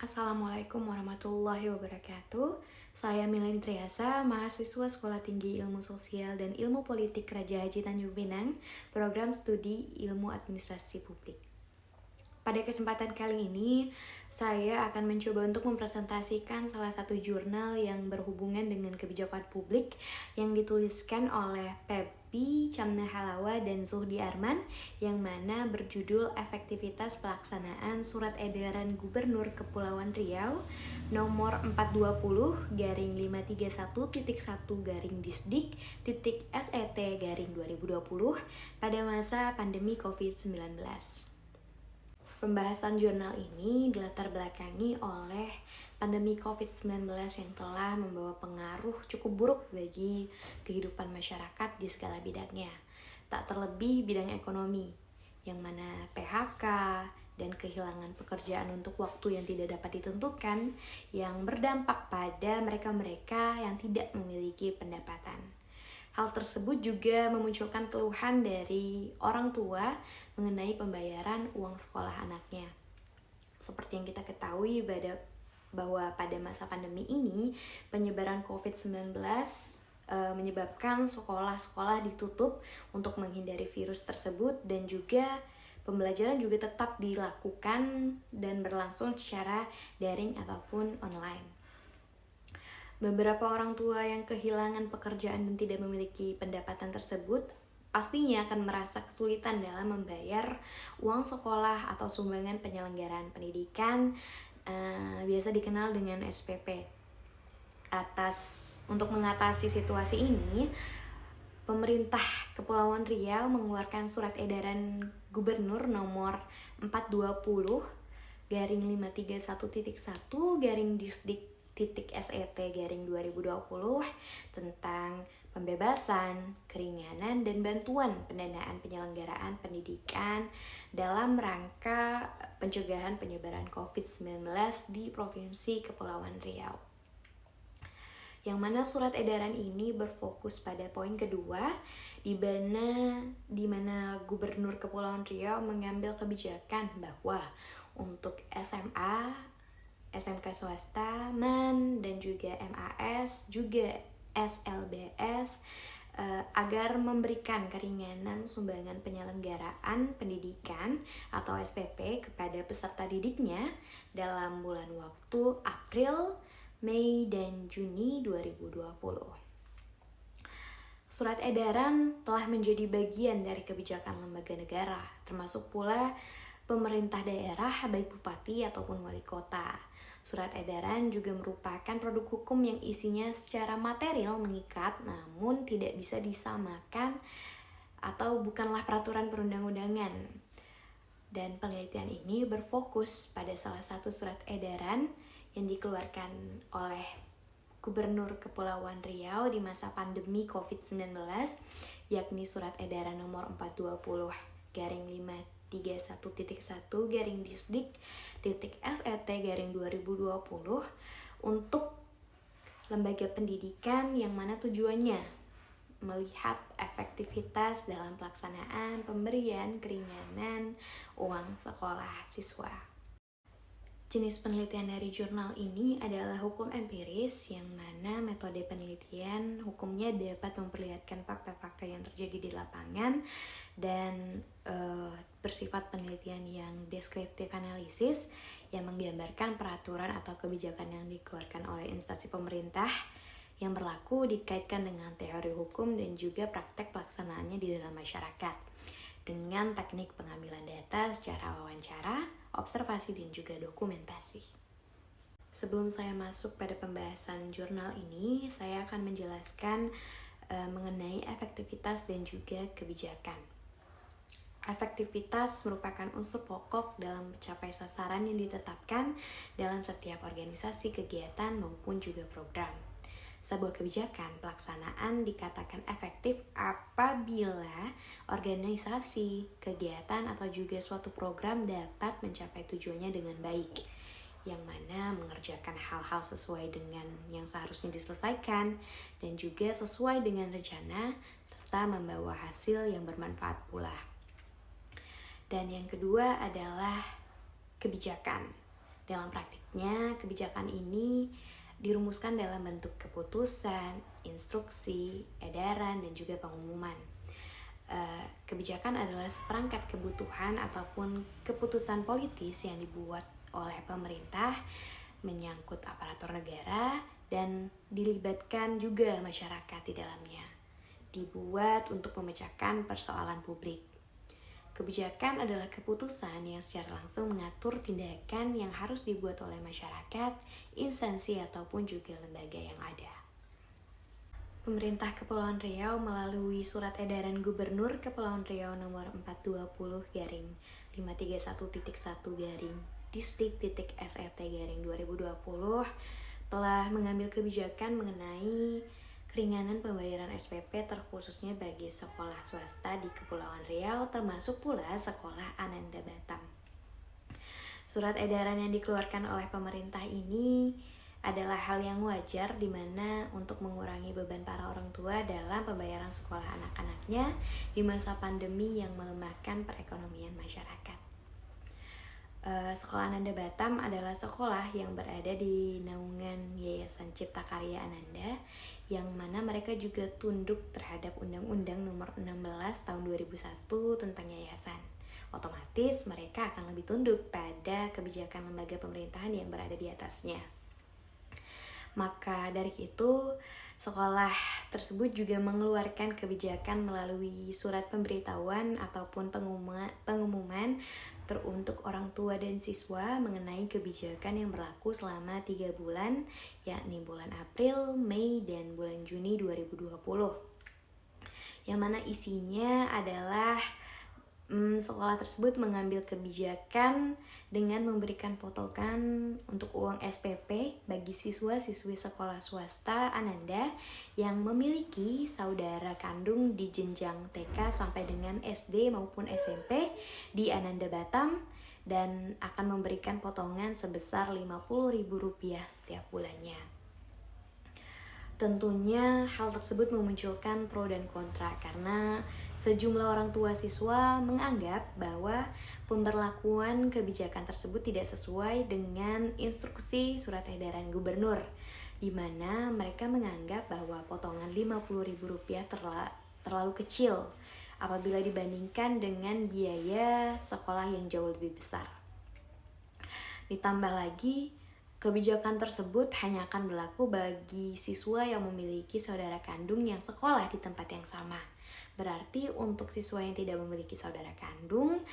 Assalamualaikum warahmatullahi wabarakatuh. Saya Mileni Triasa, mahasiswa Sekolah Tinggi Ilmu Sosial dan Ilmu Politik Raja Haji Tanjung Pinang, program studi Ilmu Administrasi Publik. Pada kesempatan kali ini, saya akan mencoba untuk mempresentasikan salah satu jurnal yang berhubungan dengan kebijakan publik yang dituliskan oleh Pepi Camnahalawa dan Zuhdi Arman, yang mana berjudul Efektivitas Pelaksanaan Surat Edaran Gubernur Kepulauan Riau nomor 420-531.1-Disdik.SET-2020 pada masa pandemi COVID-19. Pembahasan jurnal ini dilatar belakangi oleh pandemi COVID-19 yang telah membawa pengaruh cukup buruk bagi kehidupan masyarakat di segala bidangnya. Tak terlebih bidang ekonomi, yang mana PHK dan kehilangan pekerjaan untuk waktu yang tidak dapat ditentukan, yang berdampak pada mereka-mereka yang tidak memiliki pendapatan. Hal tersebut juga memunculkan keluhan dari orang tua mengenai pembayaran uang sekolah anaknya. Seperti yang kita ketahui bahwa pada masa pandemi ini, penyebaran COVID-19 menyebabkan sekolah-sekolah ditutup untuk menghindari virus tersebut, dan juga pembelajaran juga tetap dilakukan dan berlangsung secara daring ataupun online. Beberapa orang tua yang kehilangan pekerjaan dan tidak memiliki pendapatan tersebut pastinya akan merasa kesulitan dalam membayar uang sekolah atau sumbangan penyelenggaraan pendidikan, biasa dikenal dengan SPP. Untuk mengatasi situasi ini, pemerintah Kepulauan Riau mengeluarkan surat edaran Gubernur nomor 420-531.1-Disdik.SET-2020 tentang pembebasan, keringanan, dan bantuan pendanaan penyelenggaraan pendidikan dalam rangka pencegahan penyebaran COVID-19 di Provinsi Kepulauan Riau. Yang mana surat edaran ini berfokus pada poin kedua, di mana Gubernur Kepulauan Riau mengambil kebijakan bahwa untuk SMA, SMK swasta, MAN, dan juga MAS, juga SLBS, agar memberikan keringanan sumbangan penyelenggaraan pendidikan atau SPP kepada peserta didiknya dalam bulan waktu April, Mei, dan Juni 2020. Surat edaran telah menjadi bagian dari kebijakan lembaga negara, termasuk pula pemerintah daerah, baik bupati ataupun wali kota. Surat edaran juga merupakan produk hukum yang isinya secara material mengikat, namun tidak bisa disamakan atau bukanlah peraturan perundang-undangan. Dan penelitian ini berfokus pada salah satu surat edaran yang dikeluarkan oleh Gubernur Kepulauan Riau di masa pandemi COVID-19, yakni surat edaran nomor 420-531.1-Disdik.SET-2020 untuk lembaga pendidikan, yang mana tujuannya melihat efektivitas dalam pelaksanaan pemberian keringanan uang sekolah siswa. Jenis penelitian dari jurnal ini adalah hukum empiris, yang mana metode penelitian hukumnya dapat memperlihatkan fakta-fakta yang terjadi di lapangan dan bersifat penelitian yang deskriptif analisis, yang menggambarkan peraturan atau kebijakan yang dikeluarkan oleh instansi pemerintah yang berlaku dikaitkan dengan teori hukum dan juga praktek pelaksanaannya di dalam masyarakat dengan teknik pengambilan data secara wawancara, observasi, dan juga dokumentasi. Sebelum saya masuk pada pembahasan jurnal ini, saya akan menjelaskan mengenai efektivitas dan juga kebijakan. Efektivitas merupakan unsur pokok dalam mencapai sasaran yang ditetapkan dalam setiap organisasi, kegiatan, maupun juga program. Sebuah kebijakan pelaksanaan dikatakan efektif apabila organisasi, kegiatan, atau juga suatu program dapat mencapai tujuannya dengan baik, yang mana mengerjakan hal-hal sesuai dengan yang seharusnya diselesaikan dan juga sesuai dengan rencana, serta membawa hasil yang bermanfaat pula. Dan yang kedua adalah kebijakan. Dalam praktiknya, kebijakan ini dirumuskan dalam bentuk keputusan, instruksi, edaran, dan juga pengumuman. Kebijakan adalah seperangkat kebutuhan ataupun keputusan politis yang dibuat oleh pemerintah menyangkut aparatur negara dan dilibatkan juga masyarakat di dalamnya. Dibuat untuk memecahkan persoalan publik. Kebijakan adalah keputusan yang secara langsung mengatur tindakan yang harus dibuat oleh masyarakat, instansi ataupun juga lembaga yang ada. Pemerintah Kepulauan Riau melalui Surat Edaran Gubernur Kepulauan Riau nomor 420/531.1/Distrik.SET/2020 telah mengambil kebijakan mengenai keringanan pembayaran SPP terkhususnya bagi sekolah swasta di Kepulauan Riau termasuk pula Sekolah Ananda Batam. Surat edaran yang dikeluarkan oleh pemerintah ini adalah hal yang wajar di mana untuk mengurangi beban para orang tua dalam pembayaran sekolah anak-anaknya di masa pandemi yang melemahkan perekonomian masyarakat. Sekolah Ananda Batam adalah sekolah yang berada di naungan Yayasan Cipta Karya Ananda yang mana mereka juga tunduk terhadap Undang-Undang Nomor 16 Tahun 2001 tentang yayasan. Otomatis mereka akan lebih tunduk pada kebijakan lembaga pemerintahan yang berada di atasnya. Maka dari itu, sekolah tersebut juga mengeluarkan kebijakan melalui surat pemberitahuan ataupun pengumuman untuk orang tua dan siswa mengenai kebijakan yang berlaku selama 3 bulan, yakni bulan April, Mei, dan bulan Juni 2020. Yang mana isinya adalah sekolah tersebut mengambil kebijakan dengan memberikan potongan untuk uang SPP bagi siswa-siswi sekolah swasta Ananda yang memiliki saudara kandung di jenjang TK sampai dengan SD maupun SMP di Ananda Batam dan akan memberikan potongan sebesar Rp50.000 setiap bulannya. Tentunya hal tersebut memunculkan pro dan kontra karena sejumlah orang tua siswa menganggap bahwa pemberlakuan kebijakan tersebut tidak sesuai dengan instruksi surat edaran gubernur, di mana mereka menganggap bahwa potongan Rp50.000 terlalu kecil apabila dibandingkan dengan biaya sekolah yang jauh lebih besar. Ditambah lagi, kebijakan tersebut hanya akan berlaku bagi siswa yang memiliki saudara kandung yang sekolah di tempat yang sama. Berarti untuk siswa yang tidak memiliki saudara kandung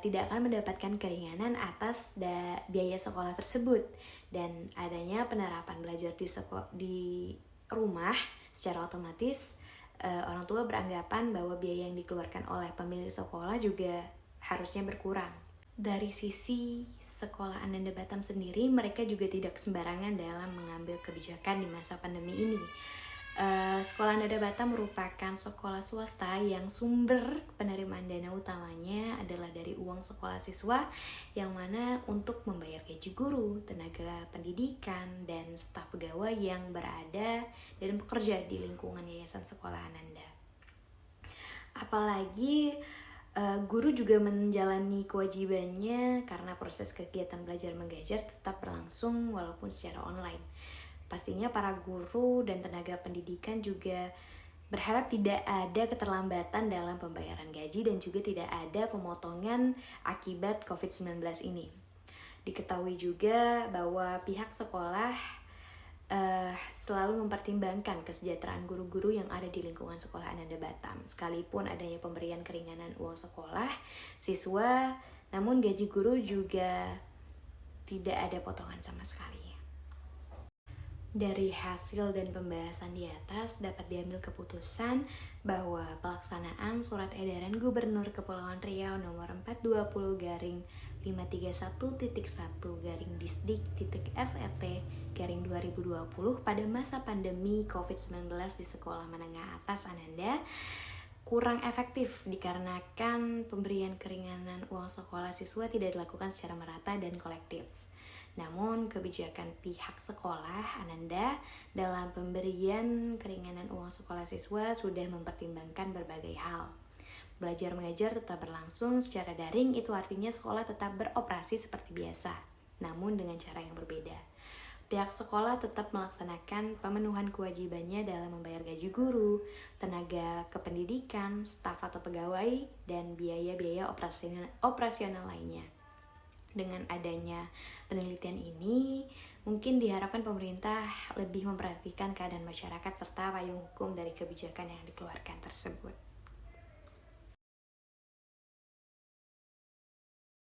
tidak akan mendapatkan keringanan atas biaya sekolah tersebut. Dan adanya penerapan belajar di rumah secara otomatis orang tua beranggapan bahwa biaya yang dikeluarkan oleh pemilik sekolah juga harusnya berkurang. Dari sisi sekolah Ananda Batam sendiri, mereka juga tidak sembarangan dalam mengambil kebijakan di masa pandemi ini. Sekolah Ananda Batam merupakan sekolah swasta yang sumber penerimaan dana utamanya adalah dari uang sekolah siswa yang mana untuk membayar gaji guru, tenaga pendidikan, dan staf pegawai yang berada dan bekerja di lingkungan Yayasan Sekolah Ananda. Apalagi guru juga menjalani kewajibannya karena proses kegiatan belajar mengajar tetap berlangsung walaupun secara online. Pastinya para guru dan tenaga pendidikan juga berharap tidak ada keterlambatan dalam pembayaran gaji dan juga tidak ada pemotongan akibat COVID-19 ini. Diketahui juga bahwa pihak sekolah selalu mempertimbangkan kesejahteraan guru-guru yang ada di lingkungan sekolah Ananda Batam. Sekalipun adanya pemberian keringanan uang sekolah siswa, namun gaji guru juga tidak ada potongan sama sekali. Dari hasil dan pembahasan di atas dapat diambil keputusan bahwa pelaksanaan Surat Edaran Gubernur Kepulauan Riau nomor 420/531.1/Distrik.SET/2020 pada masa pandemi COVID-19 di Sekolah Menengah Atas Ananda kurang efektif dikarenakan pemberian keringanan uang sekolah siswa tidak dilakukan secara merata dan kolektif. Namun, kebijakan pihak sekolah Ananda dalam pemberian keringanan uang sekolah siswa sudah mempertimbangkan berbagai hal. Belajar mengajar tetap berlangsung secara daring, itu artinya sekolah tetap beroperasi seperti biasa. namun dengan cara yang berbeda. Pihak sekolah tetap melaksanakan pemenuhan kewajibannya dalam membayar gaji guru, tenaga kependidikan, staf atau pegawai, dan biaya-biaya operasional lainnya. Dengan adanya penelitian ini, mungkin diharapkan pemerintah lebih memperhatikan keadaan masyarakat serta payung hukum dari kebijakan yang dikeluarkan tersebut.